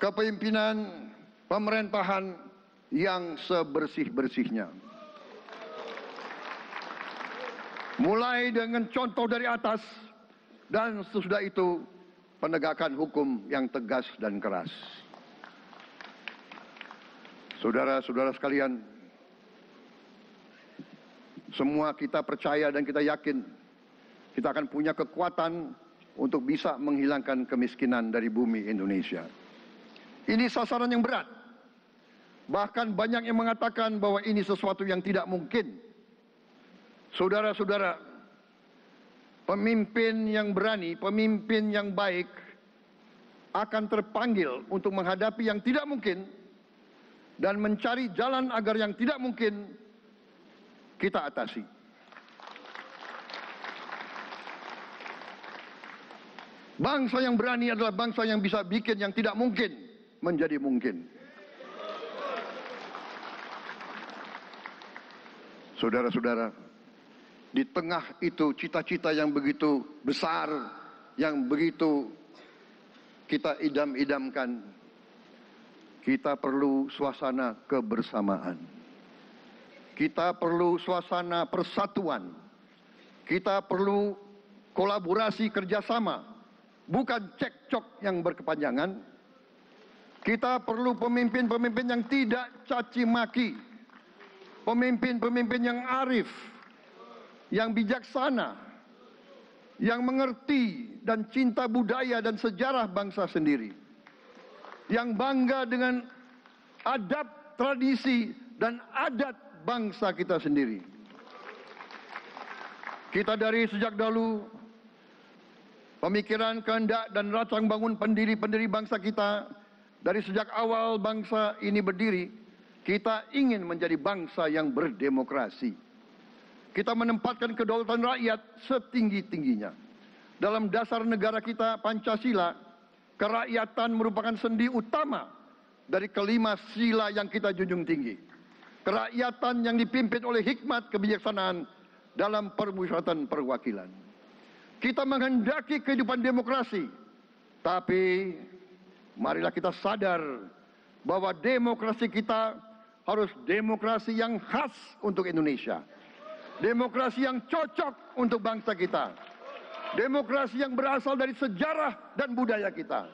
kepemimpinan pemerintahan yang sebersih-bersihnya. Mulai dengan contoh dari atas dan sesudah itu penegakan hukum yang tegas dan keras. Saudara-saudara sekalian, semua kita percaya dan kita yakin kita akan punya kekuatan untuk bisa menghilangkan kemiskinan dari bumi Indonesia. Ini sasaran yang berat. Bahkan banyak yang mengatakan bahwa ini sesuatu yang tidak mungkin. Saudara-saudara, pemimpin yang berani, pemimpin yang baik akan terpanggil untuk menghadapi yang tidak mungkin dan mencari jalan agar yang tidak mungkin kita atasi. Bangsa yang berani adalah bangsa yang bisa bikin yang tidak mungkin menjadi mungkin. Saudara-saudara, di tengah itu cita-cita yang begitu besar, yang begitu kita idam-idamkan, kita perlu suasana kebersamaan. Kita perlu suasana persatuan. Kita perlu kolaborasi kerjasama, bukan cekcok yang berkepanjangan. Kita perlu pemimpin-pemimpin yang tidak caci maki, pemimpin-pemimpin yang arif, yang bijaksana, yang mengerti dan cinta budaya dan sejarah bangsa sendiri, yang bangga dengan adab, tradisi, dan adat bangsa kita sendiri. Kita dari sejak dahulu, pemikiran, kehendak, dan rancang bangun pendiri-pendiri bangsa kita, dari sejak awal bangsa ini berdiri, kita ingin menjadi bangsa yang berdemokrasi. Kita menempatkan kedaulatan rakyat setinggi-tingginya. Dalam dasar negara kita, Pancasila, kerakyatan merupakan sendi utama dari kelima sila yang kita junjung tinggi. Kerakyatan yang dipimpin oleh hikmat kebijaksanaan dalam permusyawaratan perwakilan. Kita menghendaki kehidupan demokrasi, tapi marilah kita sadar bahwa demokrasi kita harus demokrasi yang khas untuk Indonesia. Demokrasi yang cocok untuk bangsa kita. Demokrasi yang berasal dari sejarah dan budaya kita.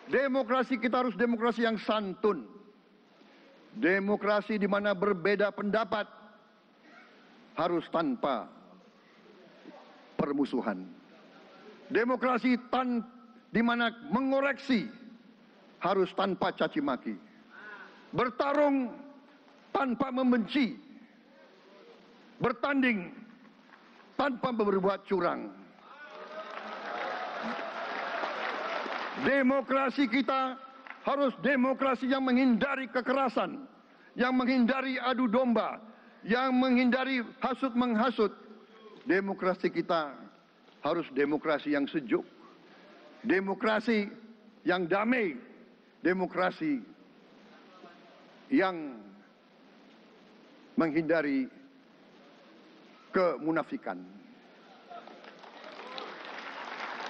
Demokrasi kita harus demokrasi yang santun. Demokrasi di mana berbeda pendapat harus tanpa permusuhan. Demokrasi di mana mengoreksi harus tanpa caci maki. Bertarung tanpa membenci. Bertanding tanpa berbuat curang. Demokrasi kita harus demokrasi yang menghindari kekerasan, yang menghindari adu domba, yang menghindari hasut menghasut. Demokrasi kita harus demokrasi yang sejuk, demokrasi yang damai, demokrasi yang menghindari kemunafikan.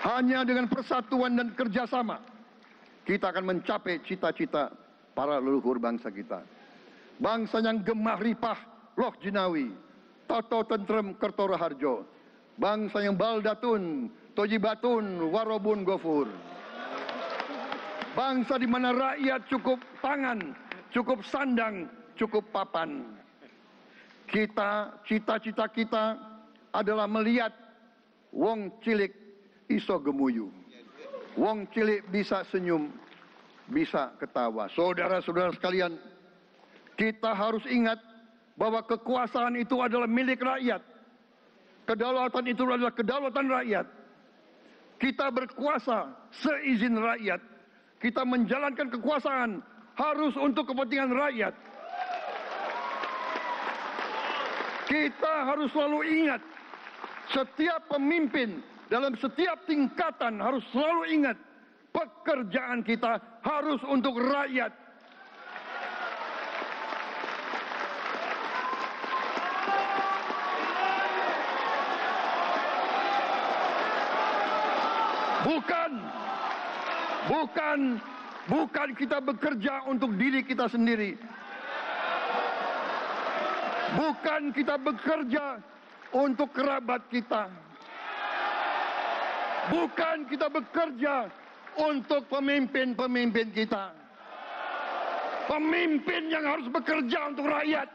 Hanya dengan persatuan dan kerjasama kita akan mencapai cita-cita para leluhur bangsa kita. Bangsa yang gemah ripah loh jinawi, toto tentrem kertora harjo. Bangsa yang baldatun, tojibatun, warobun gofur. Bangsa di mana rakyat cukup pangan, cukup sandang, cukup papan. Cita-cita kita adalah melihat wong cilik iso gemuyu. Wong cilik bisa senyum, bisa ketawa. Saudara-saudara sekalian, kita harus ingat bahwa kekuasaan itu adalah milik rakyat. Kedaulatan itu adalah kedaulatan rakyat. Kita berkuasa seizin rakyat. Kita menjalankan kekuasaan harus untuk kepentingan rakyat. Kita harus selalu ingat, setiap pemimpin dalam setiap tingkatan harus selalu ingat, pekerjaan kita harus untuk rakyat. Bukan kita bekerja untuk diri kita sendiri. Bukan kita bekerja untuk kerabat kita. Bukan kita bekerja untuk pemimpin-pemimpin kita. Pemimpin yang harus bekerja untuk rakyat.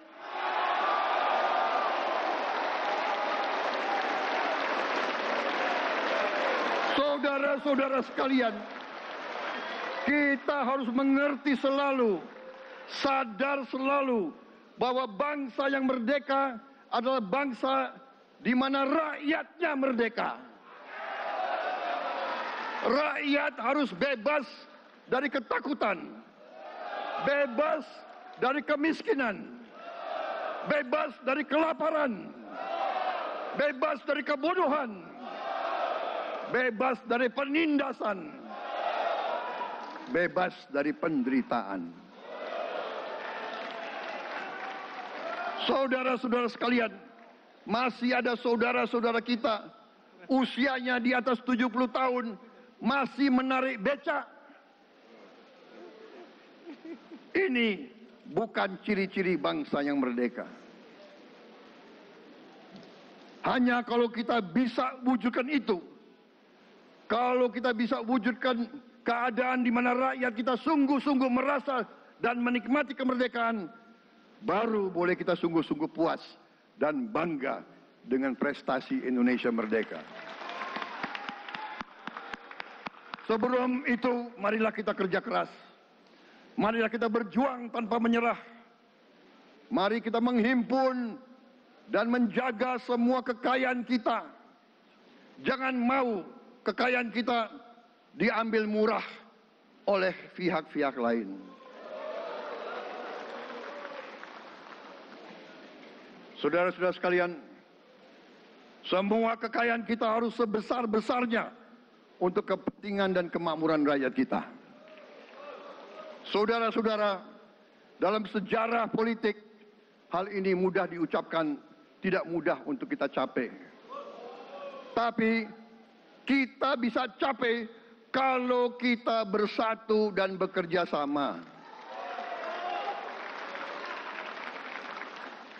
Saudara-saudara sekalian, kita harus mengerti selalu, sadar selalu bahwa bangsa yang merdeka adalah bangsa di mana rakyatnya merdeka. Rakyat harus bebas dari ketakutan, bebas dari kemiskinan, bebas dari kelaparan, bebas dari kebodohan, bebas dari penindasan, bebas dari penderitaan. Saudara-saudara sekalian, masih ada saudara-saudara kita usianya di atas 70 tahun masih menarik becak. Ini bukan ciri-ciri bangsa yang merdeka. Hanya kalau kita bisa wujudkan itu, kalau kita bisa wujudkan keadaan di mana rakyat kita sungguh-sungguh merasa dan menikmati kemerdekaan, baru boleh kita sungguh-sungguh puas dan bangga dengan prestasi Indonesia merdeka. Sebelum itu, marilah kita kerja keras. Marilah kita berjuang tanpa menyerah. Mari kita menghimpun dan menjaga semua kekayaan kita. Jangan mau kekayaan kita diambil murah oleh pihak-pihak lain. Saudara-saudara sekalian, semua kekayaan kita harus sebesar-besarnya untuk kepentingan dan kemakmuran rakyat kita. Saudara-saudara, dalam sejarah politik, hal ini mudah diucapkan, tidak mudah untuk kita capai. Tapi kita bisa capai kalau kita bersatu dan bekerja sama.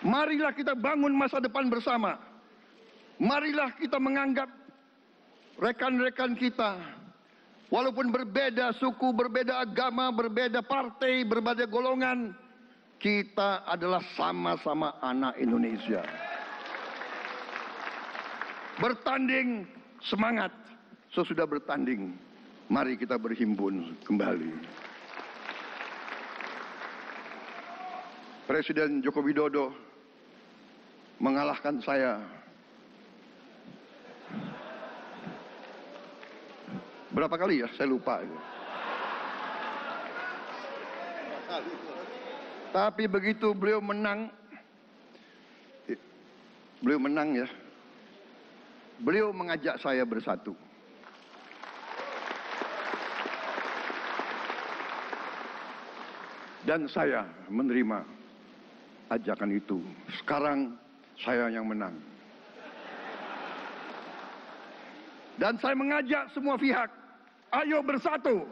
Marilah kita bangun masa depan bersama. Marilah kita menganggap rekan-rekan kita, walaupun berbeda suku, berbeda agama, berbeda partai, berbeda golongan, kita adalah sama-sama anak Indonesia. Bertanding, semangat. Sesudah bertanding, mari kita berhimpun kembali. Presiden Joko Widodo mengalahkan saya Berapa kali ya? Saya lupa. Tapi begitu beliau menang ya, beliau mengajak saya bersatu. Dan saya menerima ajakan itu. Sekarang saya yang menang. Dan saya mengajak semua pihak, ayo bersatu.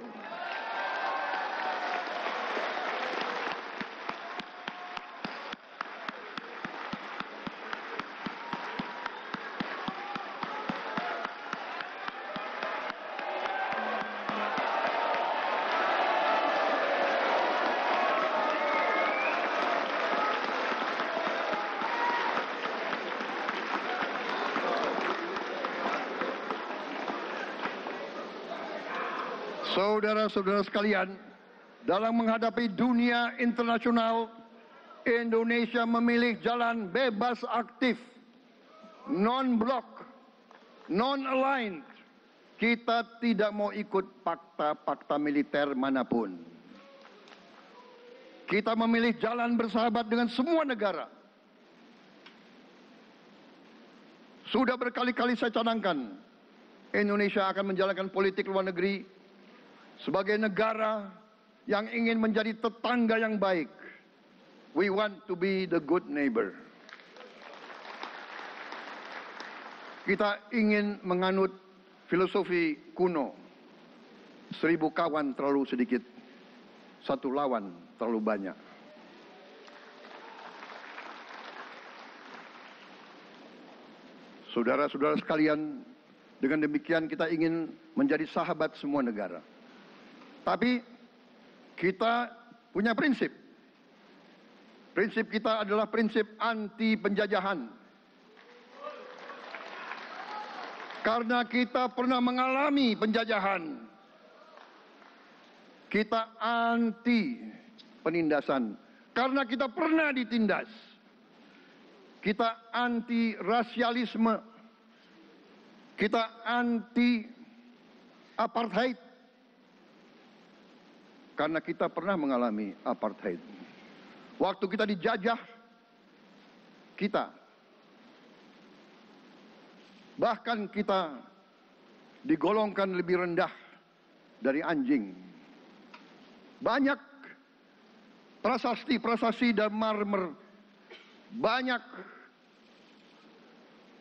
Saudara-saudara sekalian, dalam menghadapi dunia internasional, Indonesia memilih jalan bebas aktif, non-blok, non-aligned. Kita tidak mau ikut fakta-fakta militer manapun. Kita memilih jalan bersahabat dengan semua negara. Sudah berkali-kali saya cadangkan, Indonesia akan menjalankan politik luar negeri sebagai negara yang ingin menjadi tetangga yang baik. We want to be the good neighbor. Kita ingin menganut filosofi kuno. 1000 kawan terlalu sedikit, 1 lawan terlalu banyak. Saudara-saudara sekalian, dengan demikian kita ingin menjadi sahabat semua negara. Tapi kita punya prinsip. Prinsip kita adalah prinsip anti penjajahan. Karena kita pernah mengalami penjajahan. Kita anti penindasan. Karena kita pernah ditindas. Kita anti rasialisme. Kita anti apartheid. Karena kita pernah mengalami apartheid. Waktu kita dijajah, bahkan kita digolongkan lebih rendah dari anjing. Banyak prasasti dan marmer, banyak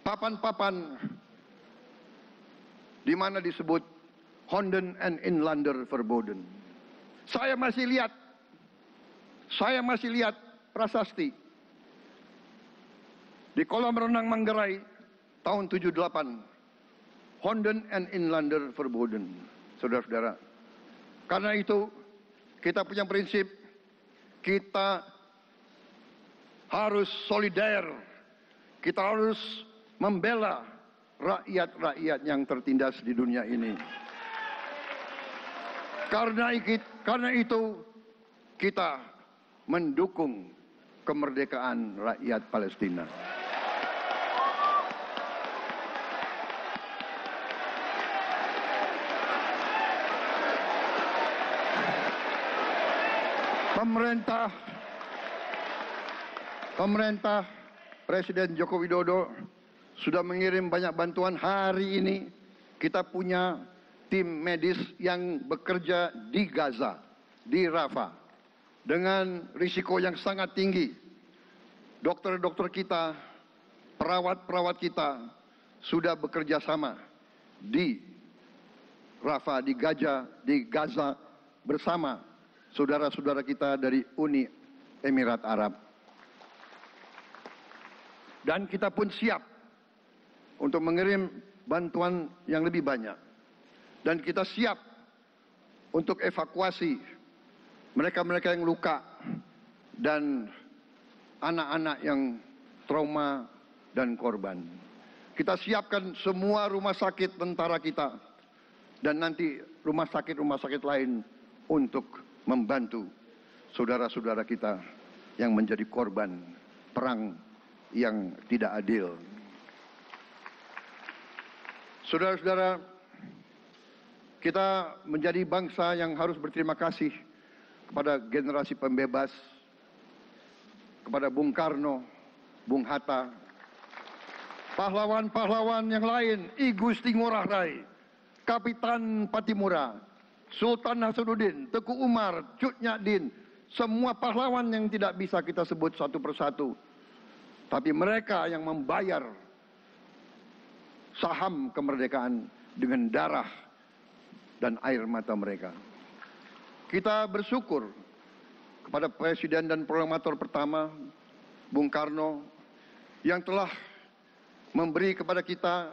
papan-papan di mana disebut Honden en Inlander Verboden. Saya masih lihat prasasti di kolam renang Manggarai tahun 78. Honden en Inlander Verboden, saudara-saudara. Karena itu kita punya prinsip, kita harus solider, kita harus membela rakyat-rakyat yang tertindas di dunia ini. Karena itu kita mendukung kemerdekaan rakyat Palestina. Pemerintah Presiden Joko Widodo sudah mengirim banyak bantuan. Hari ini kita punya tim medis yang bekerja di Gaza, di Rafah, dengan risiko yang sangat tinggi. Dokter-dokter kita, perawat-perawat kita sudah bekerja sama di Rafah, di Gaza bersama saudara-saudara kita dari Uni Emirat Arab. Dan kita pun siap untuk mengirim bantuan yang lebih banyak. Dan kita siap untuk evakuasi mereka-mereka yang luka dan anak-anak yang trauma dan korban. Kita siapkan semua rumah sakit tentara kita dan nanti rumah sakit lain untuk membantu saudara-saudara kita yang menjadi korban perang yang tidak adil. Saudara-saudara, Kita menjadi bangsa yang harus berterima kasih kepada generasi pembebas, kepada Bung Karno, Bung Hatta, pahlawan-pahlawan yang lain, I Gusti Ngurah Rai, Kapitan Patimura, Sultan Nasruddin, Teku Umar, Cut Nyak semua pahlawan yang tidak bisa kita sebut satu persatu. Tapi mereka yang membayar saham kemerdekaan dengan darah dan air mata mereka. Kita bersyukur kepada Presiden dan Proklamator pertama, Bung Karno, yang telah memberi kepada kita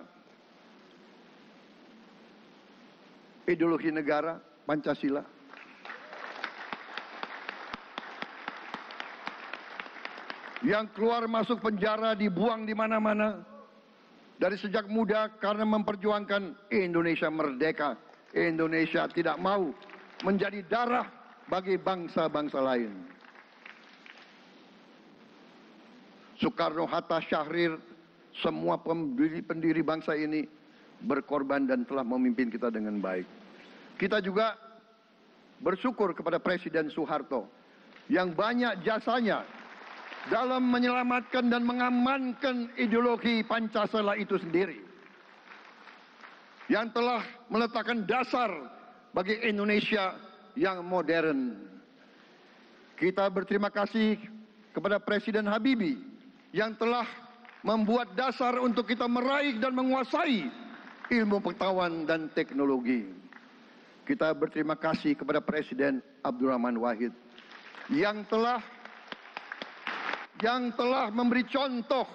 ideologi negara, Pancasila. Yang keluar masuk penjara, dibuang di mana-mana dari sejak muda karena memperjuangkan Indonesia merdeka. Indonesia tidak mau menjadi darah bagi bangsa-bangsa lain. Soekarno, Hatta, Syahrir, semua pendiri bangsa ini berkorban dan telah memimpin kita dengan baik. Kita juga bersyukur kepada Presiden Soeharto yang banyak jasanya dalam menyelamatkan dan mengamankan ideologi Pancasila itu sendiri, yang telah meletakkan dasar bagi Indonesia yang modern. Kita berterima kasih kepada Presiden Habibie yang telah membuat dasar untuk kita meraih dan menguasai ilmu pengetahuan dan teknologi. Kita berterima kasih kepada Presiden Abdurrahman Wahid yang telah memberi contoh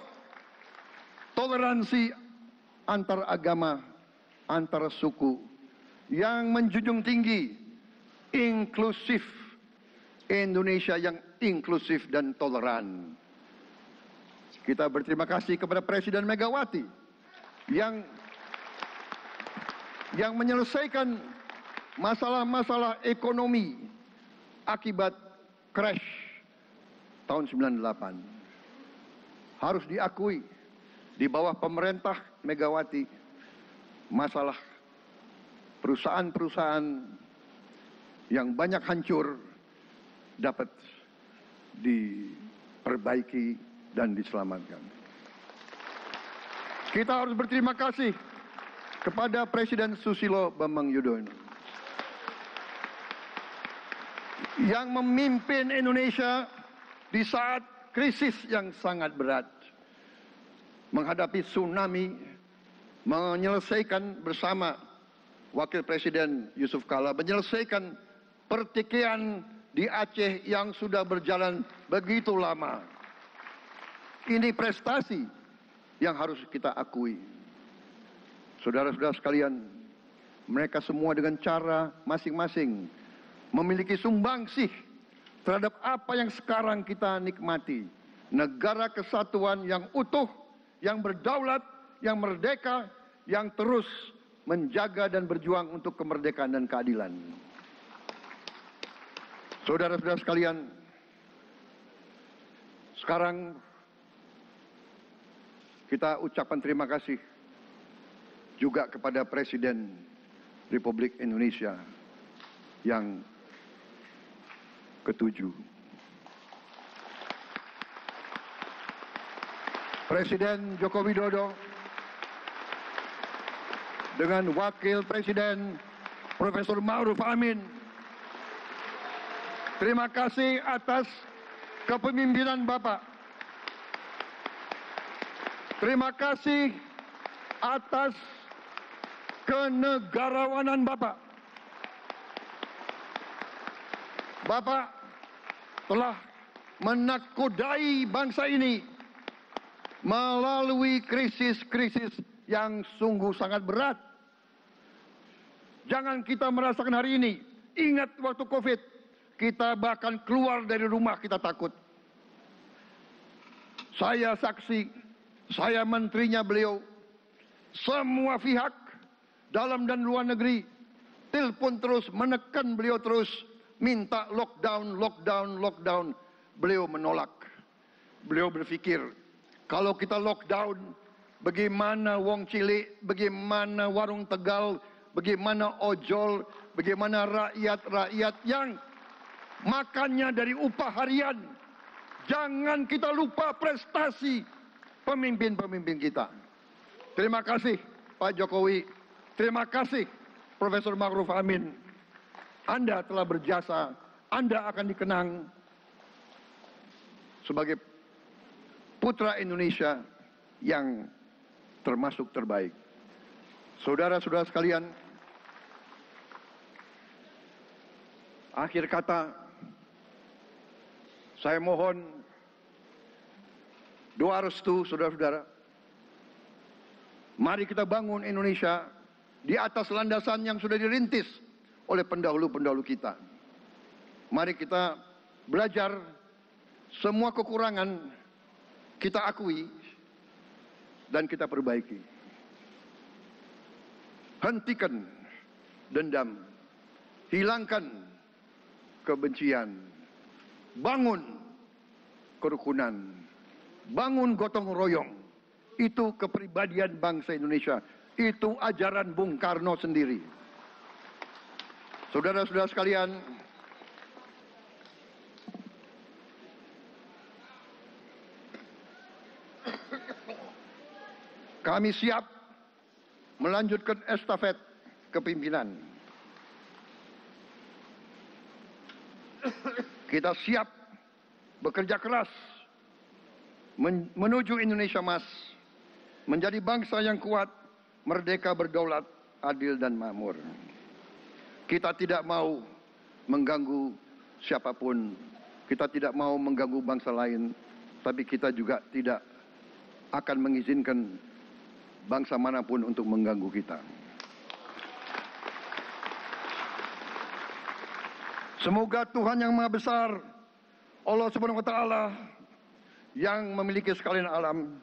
toleransi antar agama, antar suku, yang menjunjung tinggi inklusif, Indonesia yang inklusif dan toleran. Kita berterima kasih kepada Presiden Megawati yang menyelesaikan masalah-masalah ekonomi akibat crash tahun 98. Harus diakui, di bawah pemerintah Megawati, masalah perusahaan-perusahaan yang banyak hancur dapat diperbaiki dan diselamatkan. Kita harus berterima kasih kepada Presiden Susilo Bambang Yudhoyono yang memimpin Indonesia di saat krisis yang sangat berat, menghadapi tsunami, menyelesaikan bersama Wakil Presiden Yusuf Kala, menyelesaikan pertikaian di Aceh yang sudah berjalan begitu lama. Ini prestasi yang harus kita akui. Saudara-saudara sekalian, mereka semua dengan cara masing-masing memiliki sumbangsih terhadap apa yang sekarang kita nikmati. Negara kesatuan yang utuh, yang berdaulat, yang merdeka, yang terus menjaga dan berjuang untuk kemerdekaan dan keadilan. Saudara-saudara sekalian, sekarang kita ucapkan terima kasih juga kepada Presiden Republik Indonesia yang ke-7. Presiden Joko Widodo dengan Wakil Presiden Profesor Ma'ruf Amin. Terima kasih atas kepemimpinan Bapak. Terima kasih atas kenegarawanan Bapak. Bapak telah menakodai bangsa ini melalui krisis-krisis yang sungguh sangat berat. Jangan kita merasakan hari ini. Ingat waktu COVID, kita bahkan keluar dari rumah kita takut. Saya saksi, saya menterinya beliau, semua pihak dalam dan luar negeri telepon terus, menekan beliau terus, minta lockdown, lockdown, lockdown. Beliau menolak. Beliau berpikir, kalau kita lockdown, bagaimana Wong Cilik, bagaimana warung Tegal, bagaimana ojol, bagaimana rakyat-rakyat yang makannya dari upah harian. Jangan kita lupa prestasi pemimpin-pemimpin kita. Terima kasih Pak Jokowi, terima kasih Profesor Ma'ruf Amin. Anda telah berjasa, Anda akan dikenang sebagai putra Indonesia yang termasuk terbaik. Saudara-saudara sekalian, akhir kata, saya mohon doa restu saudara-saudara. Mari kita bangun Indonesia di atas landasan yang sudah dirintis oleh pendahulu-pendahulu kita. Mari kita belajar, semua kekurangan kita akui dan kita perbaiki. Hentikan dendam, hilangkan kebencian, bangun kerukunan, bangun gotong royong. Itu kepribadian bangsa Indonesia. Itu ajaran Bung Karno sendiri. Saudara-saudara sekalian, kami siap melanjutkan estafet kepimpinan. Kita siap bekerja keras menuju Indonesia Emas, menjadi bangsa yang kuat, merdeka, berdaulat, adil dan makmur. Kita tidak mau mengganggu siapapun, kita tidak mau mengganggu bangsa lain, tapi kita juga tidak akan mengizinkan bangsa manapun untuk mengganggu kita. Semoga Tuhan yang Maha Besar, Allah Subhanahu wa Ta'ala, yang memiliki sekalian alam,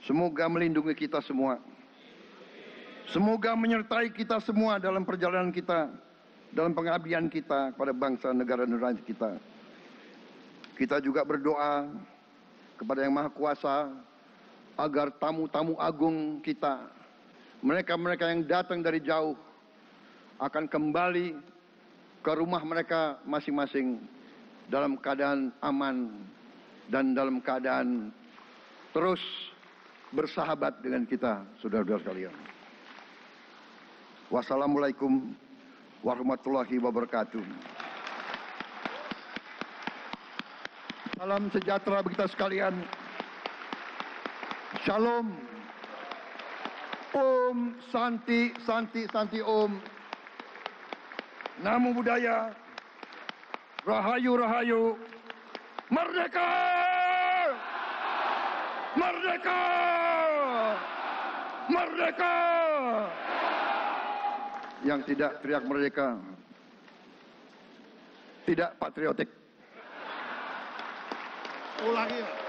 semoga melindungi kita semua. Semoga menyertai kita semua dalam perjalanan kita, dalam pengabdian kita kepada bangsa, negara, dan rakyat kita. Kita juga berdoa kepada Yang Maha Kuasa agar tamu-tamu agung kita, mereka-mereka yang datang dari jauh, akan kembali ke rumah mereka masing-masing dalam keadaan aman dan dalam keadaan terus bersahabat dengan kita, saudara-saudara sekalian. Wassalamualaikum warahmatullahi wabarakatuh. Salam sejahtera bagi kita sekalian. Shalom. Om Santi, Santi, Santi Om. Namo Buddhaya. Rahayu, Rahayu. Merdeka! Merdeka! Merdeka! Yang tidak teriak merdeka tidak patriotik. Ulangi.